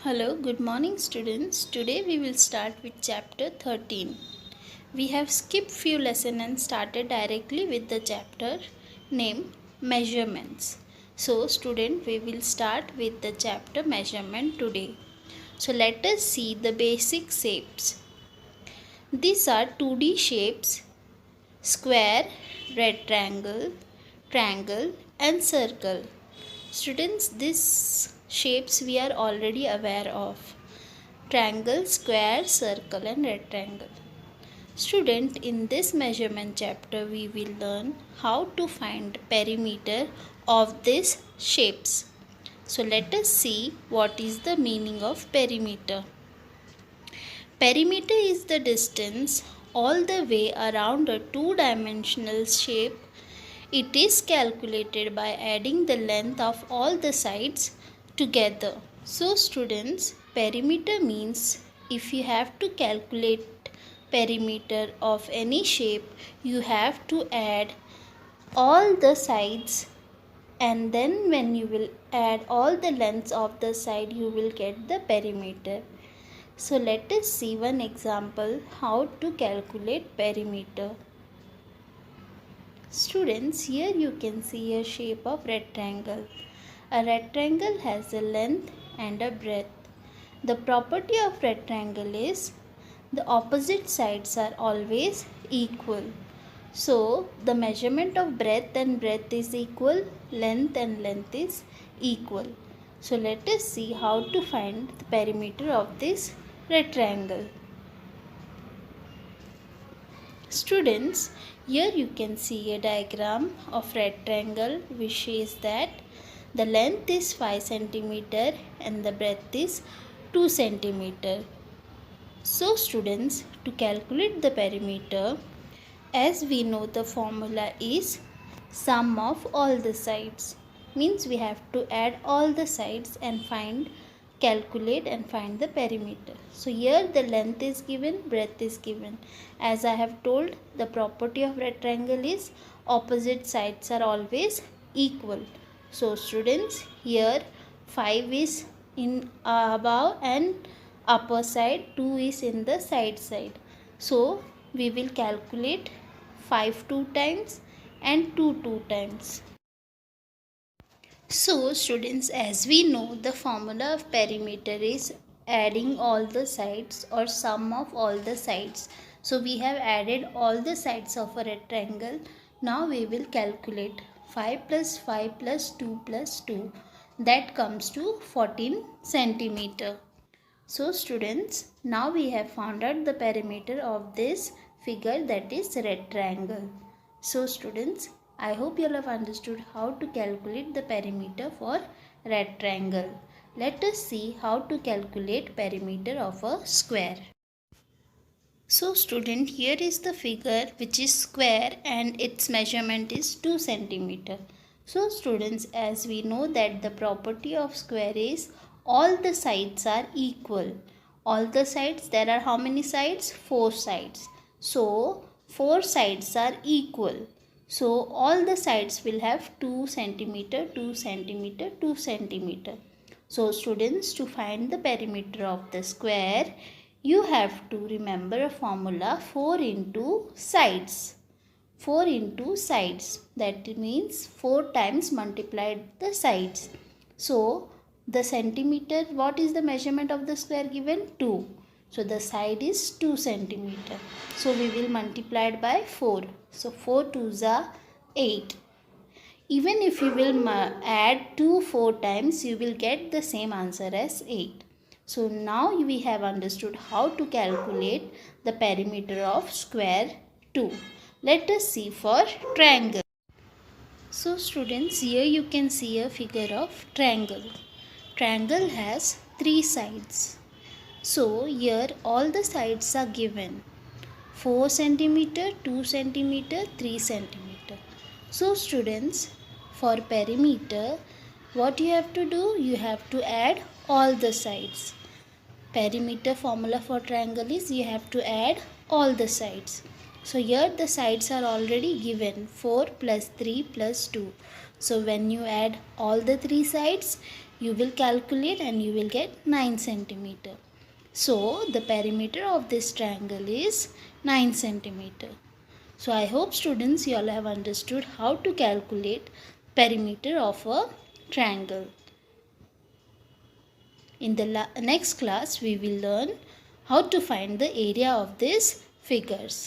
Hello, good morning students. Today we will start with chapter 13. We have skipped few lessons and started directly with the chapter named measurements. So student, we will start with the chapter measurement today. So let us see the basic shapes. These are 2D shapes: square, rectangle, triangle and circle. Students, these shapes we are already aware of: triangle, square, circle and rectangle. Student, in this measurement chapter we will learn how to find perimeter of these shapes. So let us see what is the meaning of perimeter. Perimeter is the distance all the way around a two-dimensional shape. It is calculated by adding the length of all the sides together. So students, perimeter means if you have to calculate perimeter of any shape, you have to add all the sides, and then when you will add all the lengths of the side, you will get the perimeter. So let us see one example how to calculate perimeter. Students, here you can see a shape of rectangle. A rectangle has a length and a breadth. The property of rectangle is the opposite sides are always equal. So the measurement of breadth and breadth is equal, length and length is equal. So let us see how to find the perimeter of this rectangle. Students, here you can see a diagram of rectangle which says that the length is 5 cm and the breadth is 2 cm. So students, to calculate the perimeter, as we know the formula is sum of all the sides. Means we have to add all the sides and calculate and find the perimeter. So here the length is given, breadth is given. As I have told, the property of rectangle is opposite sides are always equal. So students, here 5 is in above and upper side, 2 is in the side. So we will calculate 5 2 times and 2 times. So students, as we know, the formula of perimeter is adding all the sides or sum of all the sides. So we have added all the sides of a rectangle. Now we will calculate 5 plus 5 plus 2 plus 2. That comes to 14 centimeter. So students, now we have found out the perimeter of this figure, that is rectangle. So students, I hope you all have understood how to calculate the perimeter for rectangle. Let us see how to calculate perimeter of a square. So student, here is the figure which is square and its measurement is 2 cm. So students, as we know that the property of square is all the sides are equal. All the sides, there are how many sides? 4 sides. So 4 sides are equal. So all the sides will have 2 cm, 2 cm, 2 cm. So students, to find the perimeter of the square, you have to remember a formula 4 into sides. 4 into sides. That means 4 times multiplied the sides. So the centimeter, what is the measurement of the square given? 2. So the side is 2 centimeter. So we will multiply it by 4. So 4 2s are 8. Even if you will add 2 4 times, you will get the same answer as 8. So now we have understood how to calculate the perimeter of square 2. Let us see for triangle. So students, here you can see a figure of triangle. Triangle has 3 sides. So here all the sides are given: 4 centimeter, 2 centimeter, 3 centimeter. So students, for perimeter, what you have to do? You have to add all the sides. Perimeter formula for triangle is you have to add all the sides. So here the sides are already given: 4 plus 3 plus 2. So when you add all the 3 sides, you will calculate and you will get 9 centimeter. So the perimeter of this triangle is 9 centimeter. So I hope students you all have understood how to calculate perimeter of a triangle. In the next class we will learn how to find the area of these figures.